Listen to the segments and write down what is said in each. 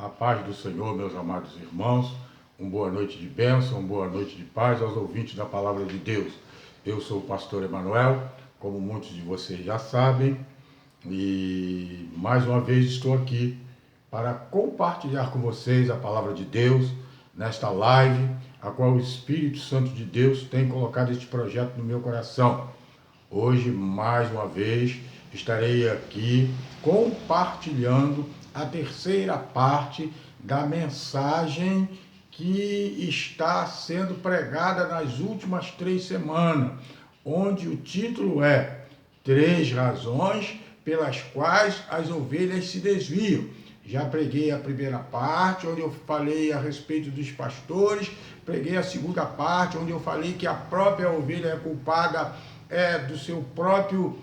A paz do Senhor, meus amados irmãos, uma boa noite de bênção, uma boa noite de paz aos ouvintes da Palavra de Deus. Eu sou o pastor Emanuel, como muitos de vocês já sabem, e mais uma vez estou aqui para compartilhar com vocês a Palavra de Deus nesta live, a qual o Espírito Santo de Deus tem colocado este projeto no meu coração. Hoje, mais uma vez, estarei aqui compartilhando a terceira parte da mensagem que está sendo pregada nas últimas 3 semanas, onde o título é 3 razões pelas quais as ovelhas se desviam. Já preguei a primeira parte, onde eu falei a respeito dos pastores, preguei a segunda parte, onde eu falei que a própria ovelha é culpada do seu próprio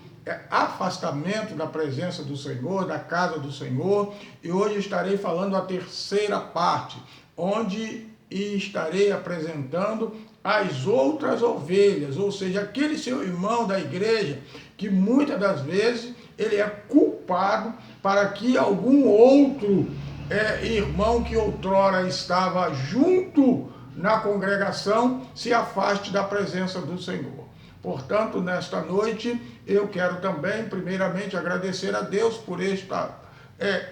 afastamento da presença do Senhor, da casa do Senhor, e hoje estarei falando a terceira parte, onde estarei apresentando as outras ovelhas, ou seja, aquele seu irmão da igreja, que muitas das vezes ele é culpado para que algum outro irmão que outrora estava junto na congregação se afaste da presença do Senhor. Portanto, nesta noite, eu quero também, primeiramente, agradecer a Deus por esta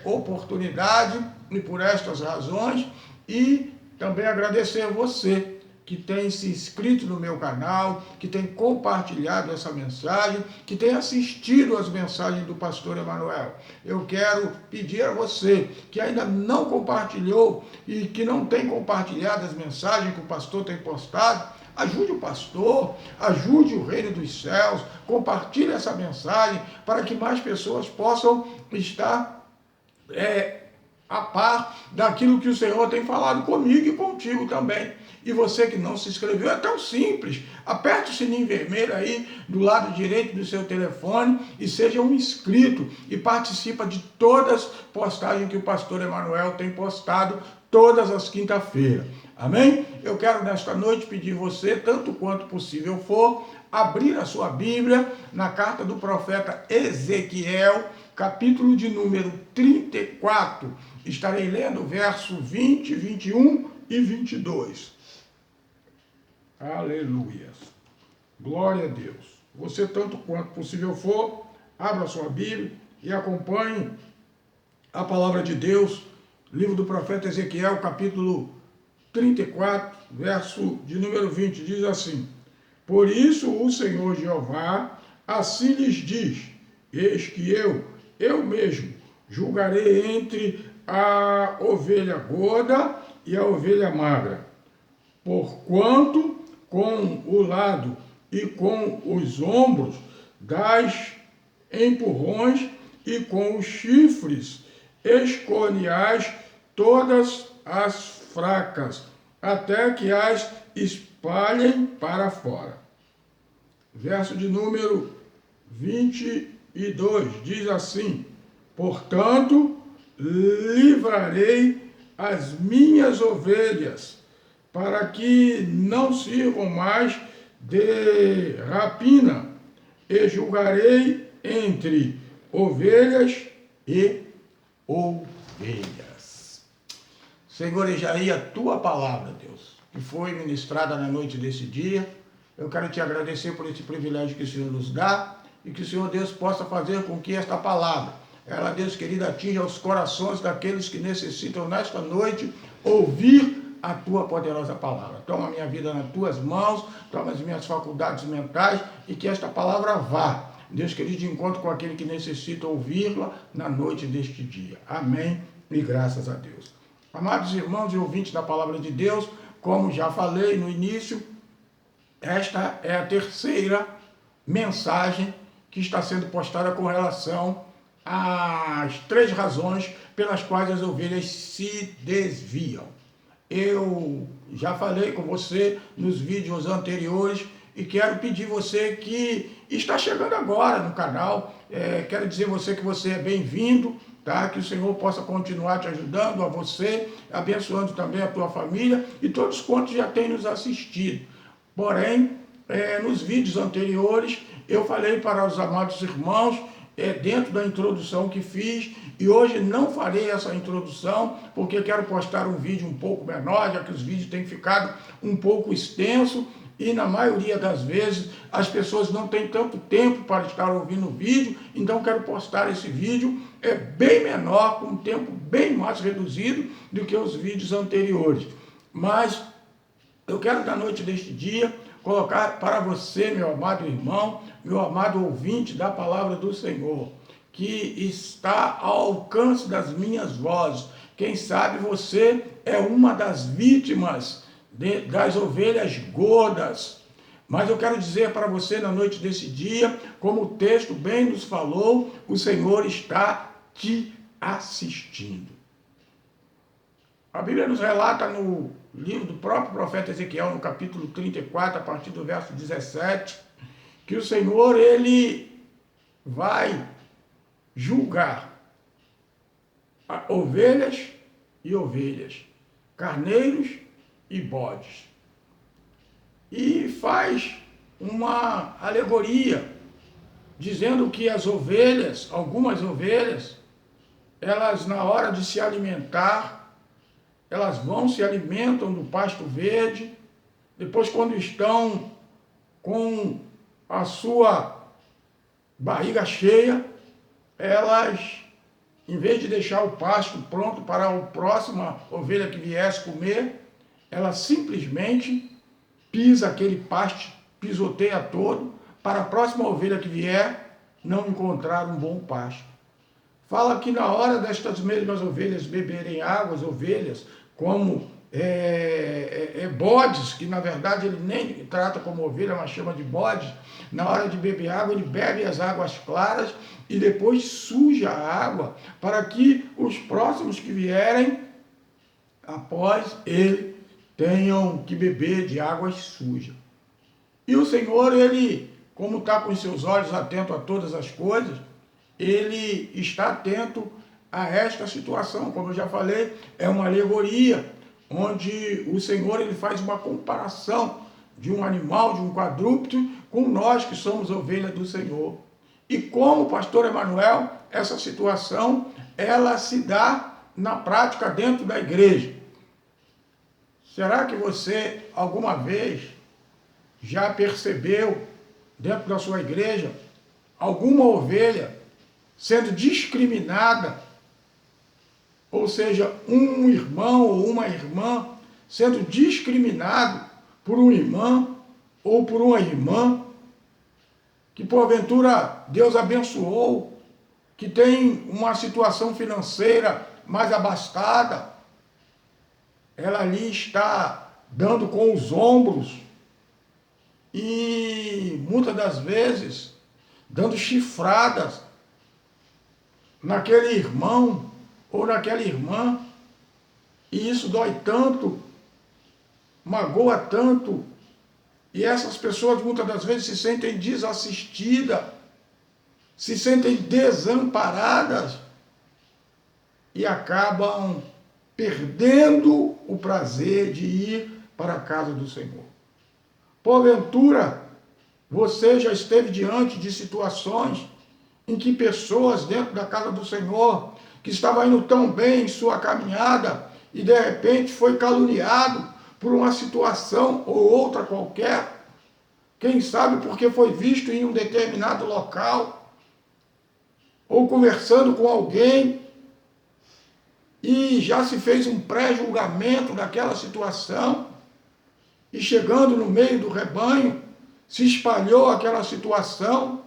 oportunidade e por estas razões, e também agradecer a você que tem se inscrito no meu canal, que tem compartilhado essa mensagem, que tem assistido as mensagens do pastor Emanuel. Eu quero pedir a você que ainda não compartilhou e que não tem compartilhado as mensagens que o pastor tem postado, ajude o pastor, ajude o reino dos céus, compartilhe essa mensagem para que mais pessoas possam estar a par daquilo que o Senhor tem falado comigo e contigo também. E você que não se inscreveu, é tão simples. Aperte o sininho vermelho aí do lado direito do seu telefone e seja um inscrito e participa de todas as postagens que o pastor Emanuel tem postado todas as quinta-feiras. Amém? Eu quero nesta noite pedir você, tanto quanto possível for, abrir a sua Bíblia na carta do profeta Ezequiel, capítulo de número 34. Estarei lendo o verso 20, 21 e 22. Aleluia. Glória a Deus. Você, tanto quanto possível for, abra a sua Bíblia e acompanhe a palavra de Deus, livro do profeta Ezequiel, capítulo 34, verso de número 20, diz assim: Por isso o Senhor Jeová assim lhes diz: Eis que eu mesmo, julgarei entre a ovelha gorda e a ovelha magra, porquanto com o lado e com os ombros das empurrões e com os chifres escoriais todas as fracas, até que as espalhem para fora. Verso de número 22 diz assim: Portanto, livrarei as minhas ovelhas, para que não sirvam mais de rapina, e julgarei entre ovelhas e ovelhas. Senhor, eis aí a tua palavra, Deus, que foi ministrada na noite desse dia. Eu quero te agradecer por esse privilégio que o Senhor nos dá e que o Senhor, Deus, possa fazer com que esta palavra, ela, Deus querido, atinja os corações daqueles que necessitam nesta noite ouvir a tua poderosa palavra. Toma a minha vida nas tuas mãos, toma as minhas faculdades mentais e que esta palavra vá, Deus querido, de encontro com aquele que necessita ouvi-la na noite deste dia. Amém e graças a Deus. Amados irmãos e ouvintes da palavra de Deus, como já falei no início, esta é a terceira mensagem que está sendo postada com relação às 3 razões pelas quais as ovelhas se desviam. Eu já falei com você nos vídeos anteriores e quero pedir você que está chegando agora no canal, quero dizer você que você é bem-vindo, tá? Que o Senhor possa continuar te ajudando, a você, abençoando também a tua família e todos quantos já têm nos assistido. Porém, nos vídeos anteriores, eu falei para os amados irmãos, dentro da introdução que fiz, E hoje não farei essa introdução, porque quero postar um vídeo um pouco menor, já que os vídeos têm ficado um pouco extensos, e na maioria das vezes as pessoas não têm tanto tempo para estar ouvindo o vídeo, então quero postar esse vídeo bem menor, com um tempo bem mais reduzido do que os vídeos anteriores. Mas eu quero, na noite deste dia, colocar para você, meu amado irmão, meu amado ouvinte da palavra do Senhor, que está ao alcance das minhas vozes. Quem sabe você é uma das vítimas das ovelhas gordas. Mas eu quero dizer para você na noite desse dia, como o texto bem nos falou, o Senhor está te assistindo. A Bíblia nos relata no livro do próprio profeta Ezequiel, no capítulo 34, a partir do verso 17, que o Senhor, ele vai julgar ovelhas e ovelhas, carneiros e bodes. E faz uma alegoria, dizendo que as ovelhas, algumas ovelhas, elas na hora de se alimentar, elas vão, se alimentam do pasto verde, depois quando estão com a sua barriga cheia, elas, em vez de deixar o pasto pronto para a próxima ovelha que viesse comer, ela simplesmente pisa aquele pasto, pisoteia todo, para a próxima ovelha que vier não encontrar um bom pasto. Fala que na hora destas mesmas ovelhas beberem água, as ovelhas, como bodes, que na verdade ele nem trata como ovelha, mas chama de bodes, na hora de beber água, ele bebe as águas claras e depois suja a água, para que os próximos que vierem após ele tenham que beber de águas sujas. E o Senhor, ele, como está com os seus olhos atentos a todas as coisas, ele está atento a esta situação. Como eu já falei, é uma alegoria, onde o Senhor, ele faz uma comparação de um animal, de um quadrúpede, com nós que somos ovelhas do Senhor. E como pastor Emanuel, essa situação, ela se dá na prática dentro da igreja. Será que você alguma vez já percebeu dentro da sua igreja alguma ovelha sendo discriminada, ou seja, um irmão ou uma irmã sendo discriminado por um irmão ou por uma irmã que porventura Deus abençoou, que tem uma situação financeira mais abastada, ela ali está dando com os ombros e muitas das vezes dando chifradas naquele irmão ou naquela irmã, e isso dói tanto, magoa tanto, e essas pessoas muitas das vezes se sentem desassistidas, se sentem desamparadas e acabam perdendo o prazer de ir para a casa do Senhor. Porventura, você já esteve diante de situações em que pessoas dentro da casa do Senhor, que estavam indo tão bem em sua caminhada, e de repente foi caluniado por uma situação ou outra qualquer, quem sabe porque foi visto em um determinado local, ou conversando com alguém, e já se fez um pré-julgamento daquela situação, e chegando no meio do rebanho, se espalhou aquela situação,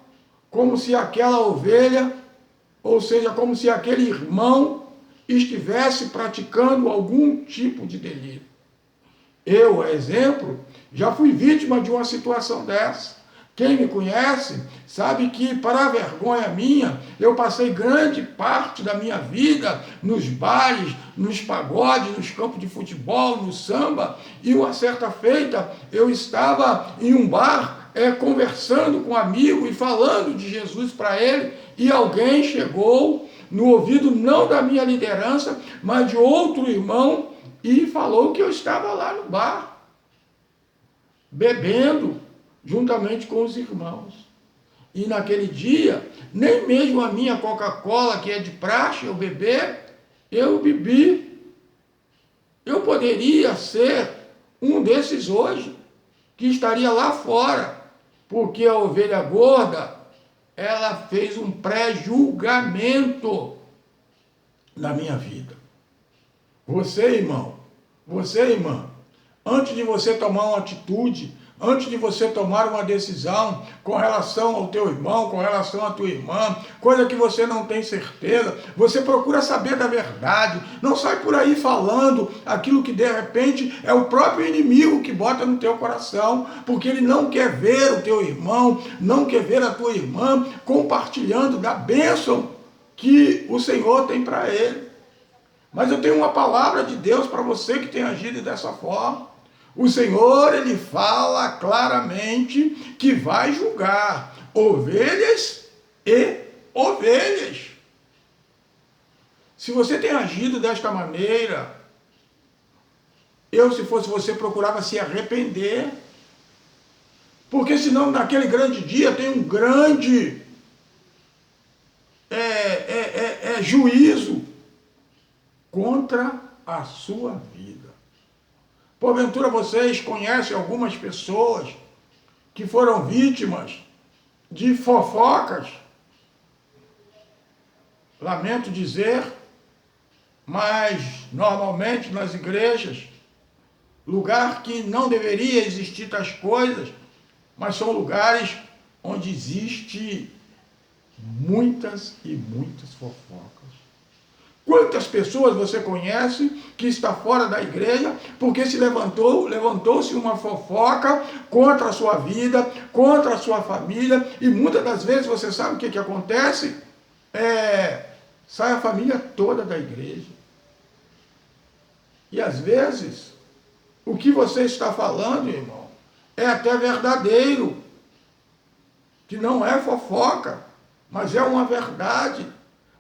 como se aquela ovelha, ou seja, como se aquele irmão estivesse praticando algum tipo de delito. Eu, a exemplo, já fui vítima de uma situação dessa. Quem me conhece sabe que, para a vergonha minha, eu passei grande parte da minha vida nos bares, nos pagodes, nos campos de futebol, no samba, e uma certa feita eu estava em um bar conversando com um amigo e falando de Jesus para ele, e alguém chegou no ouvido não da minha liderança, mas de outro irmão, e falou que eu estava lá no bar, bebendo juntamente com os irmãos. E naquele dia, nem mesmo a minha Coca-Cola, que é de praxe, eu bebi. Eu poderia ser um desses hoje, que estaria lá fora, porque a ovelha gorda, ela fez um pré-julgamento na minha vida. Você, irmão, você, irmã, antes de você tomar uma atitude, antes de você tomar uma decisão com relação ao teu irmão, com relação à tua irmã, coisa que você não tem certeza, você procura saber da verdade, não sai por aí falando aquilo que de repente é o próprio inimigo que bota no teu coração, porque ele não quer ver o teu irmão, não quer ver a tua irmã compartilhando da bênção que o Senhor tem para ele. Mas eu tenho uma palavra de Deus para você que tem agido dessa forma. O Senhor, ele fala claramente que vai julgar ovelhas e ovelhas. Se você tem agido desta maneira, eu, se fosse você, procurava se arrepender. Porque senão, naquele grande dia, tem um grande juízo contra a sua vida. Porventura vocês conhecem algumas pessoas que foram vítimas de fofocas. Lamento dizer, mas normalmente nas igrejas, lugar que não deveria existir tais coisas, mas são lugares onde existe muitas e muitas fofocas. Quantas pessoas você conhece que está fora da igreja porque levantou-se uma fofoca contra a sua vida, contra a sua família, e muitas das vezes você sabe o que acontece? Sai a família toda da igreja. E às vezes, o que você está falando, irmão, é até verdadeiro, que não é fofoca, mas é uma verdade.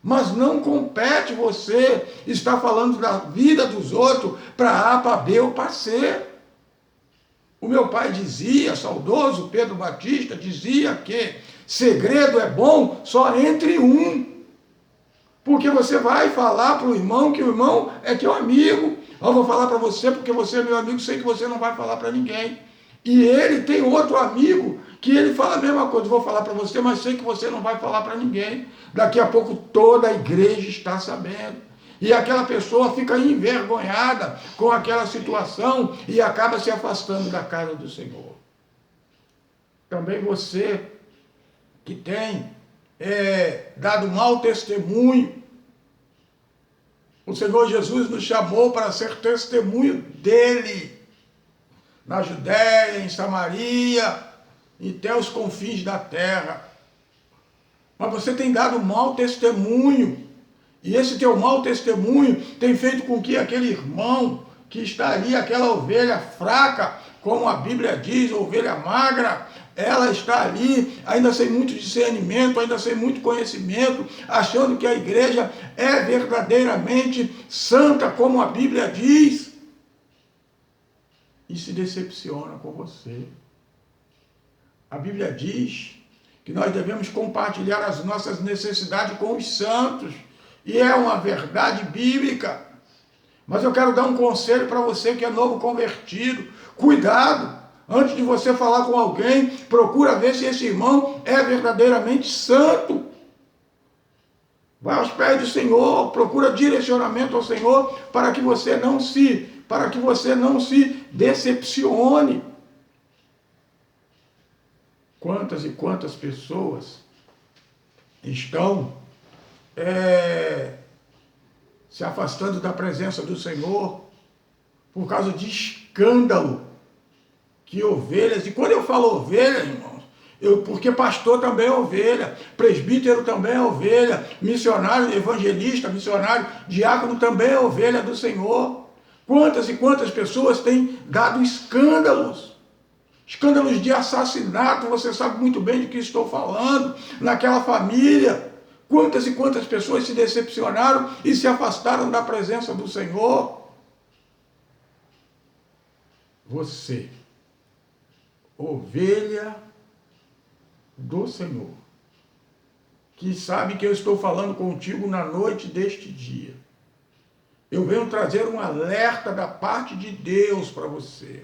Mas não compete você estar falando da vida dos outros para A, para B ou para C. O meu pai dizia, saudoso Pedro Batista, dizia que segredo é bom só entre um. Porque você vai falar para o irmão que o irmão é teu amigo. Eu vou falar para você porque você é meu amigo, sei que você não vai falar para ninguém. E ele tem outro amigo que ele fala a mesma coisa, vou falar para você, mas sei que você não vai falar para ninguém. Daqui a pouco toda a igreja está sabendo. E aquela pessoa fica envergonhada com aquela situação e acaba se afastando da casa do Senhor. Também você que tem dado mau testemunho, o Senhor Jesus nos chamou para ser testemunho dele, na Judéia, em Samaria, e até os confins da terra. Mas você tem dado mau testemunho, e esse teu mau testemunho tem feito com que aquele irmão que está ali, aquela ovelha fraca, como a Bíblia diz, ovelha magra, ela está ali, ainda sem muito discernimento, ainda sem muito conhecimento, achando que a igreja é verdadeiramente santa, como a Bíblia diz, e se decepciona com você. A Bíblia diz que nós devemos compartilhar as nossas necessidades com os santos, e é uma verdade bíblica. Mas eu quero dar um conselho para você que é novo convertido. Cuidado! Antes de você falar com alguém, procura ver se esse irmão é verdadeiramente santo. Vai aos pés do Senhor, procura direcionamento ao Senhor para que você não se decepcione. Quantas e quantas pessoas estão se afastando da presença do Senhor por causa de escândalo. Que ovelhas, e quando eu falo ovelha, irmãos, porque pastor também é ovelha, presbítero também é ovelha, missionário, evangelista, missionário, diácono também é ovelha do Senhor. Quantas e quantas pessoas têm dado escândalos de assassinato, você sabe muito bem de que estou falando, naquela família. Quantas e quantas pessoas se decepcionaram e se afastaram da presença do Senhor. Você, ovelha do Senhor, que sabe que eu estou falando contigo na noite deste dia. Eu venho trazer um alerta da parte de Deus para você.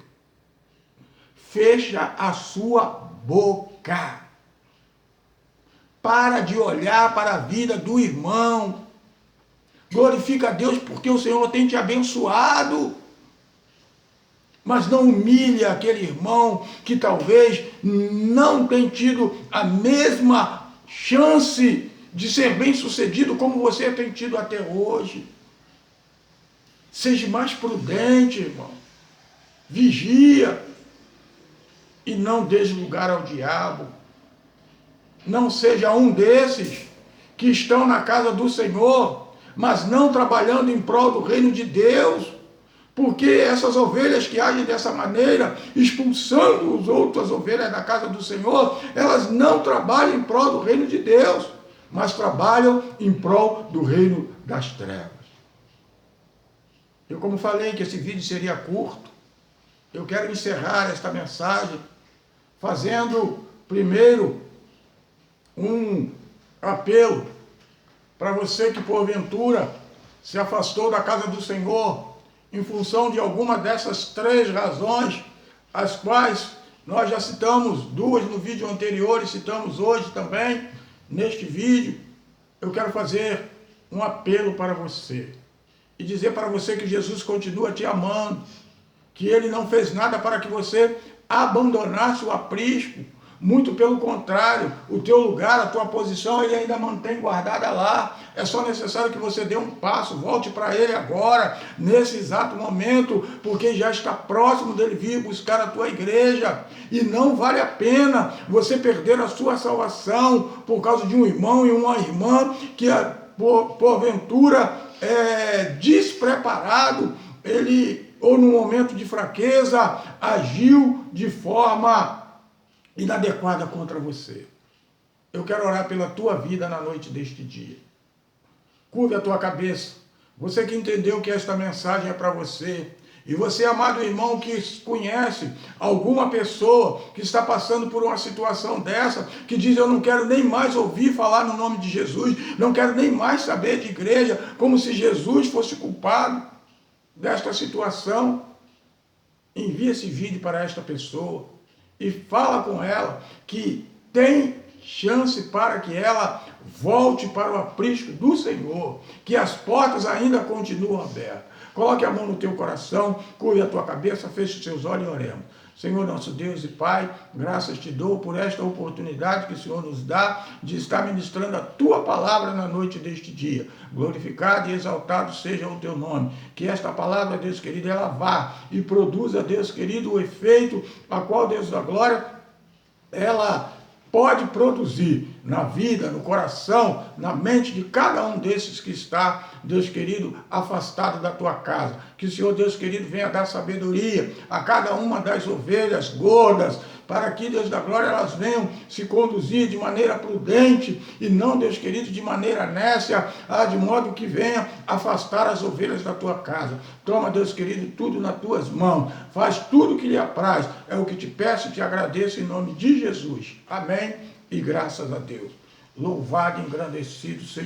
Fecha a sua boca. Para de olhar para a vida do irmão. Glorifica a Deus porque o Senhor tem te abençoado. Mas não humilha aquele irmão que talvez não tenha tido a mesma chance de ser bem sucedido como você tem tido até hoje. Seja mais prudente, irmão. Vigia e não dê lugar ao diabo. Não seja um desses que estão na casa do Senhor, mas não trabalhando em prol do reino de Deus. Porque essas ovelhas que agem dessa maneira, expulsando as outras ovelhas da casa do Senhor, elas não trabalham em prol do reino de Deus, mas trabalham em prol do reino das trevas. Eu, como falei que esse vídeo seria curto, eu quero encerrar esta mensagem fazendo primeiro um apelo para você que porventura se afastou da casa do Senhor em função de alguma dessas 3 razões, as quais nós já citamos 2 no vídeo anterior e citamos hoje também neste vídeo. Eu quero fazer um apelo para você e dizer para você que Jesus continua te amando, que Ele não fez nada para que você abandonasse o aprisco. Muito pelo contrário, o teu lugar, a tua posição, Ele ainda mantém guardada lá. É só necessário que você dê um passo, volte para Ele agora, nesse exato momento, porque já está próximo dele vir buscar a tua igreja. E não vale a pena você perder a sua salvação por causa de um irmão e uma irmã que porventura é despreparado, ele, ou no momento de fraqueza, agiu de forma inadequada contra você. Eu quero orar pela tua vida na noite deste dia. Curve a tua cabeça. Você que entendeu que esta mensagem é para você. E você, amado irmão, que conhece alguma pessoa que está passando por uma situação dessa, que diz, eu não quero nem mais ouvir falar no nome de Jesus, não quero nem mais saber de igreja, como se Jesus fosse culpado desta situação. Envie esse vídeo para esta pessoa e fala com ela que tem chance para que ela volte para o aprisco do Senhor, que as portas ainda continuam abertas. Coloque a mão no teu coração, curve a tua cabeça, feche os teus olhos e oremos. Senhor nosso Deus e Pai, graças te dou por esta oportunidade que o Senhor nos dá de estar ministrando a tua palavra na noite deste dia. Glorificado e exaltado seja o teu nome. Que esta palavra, Deus querido, ela vá e produza, Deus querido, o efeito a qual, Deus da glória, ela pode produzir na vida, no coração, na mente de cada um desses que está, Deus querido, afastado da tua casa. Que o Senhor, Deus querido, venha dar sabedoria a cada uma das ovelhas gordas, para que, Deus da glória, elas venham se conduzir de maneira prudente e não, Deus querido, de maneira nécia, de modo que venha afastar as ovelhas da tua casa. Toma, Deus querido, tudo nas tuas mãos. Faz tudo que lhe apraz. É o que te peço e te agradeço em nome de Jesus. Amém e graças a Deus. Louvado e engrandecido seja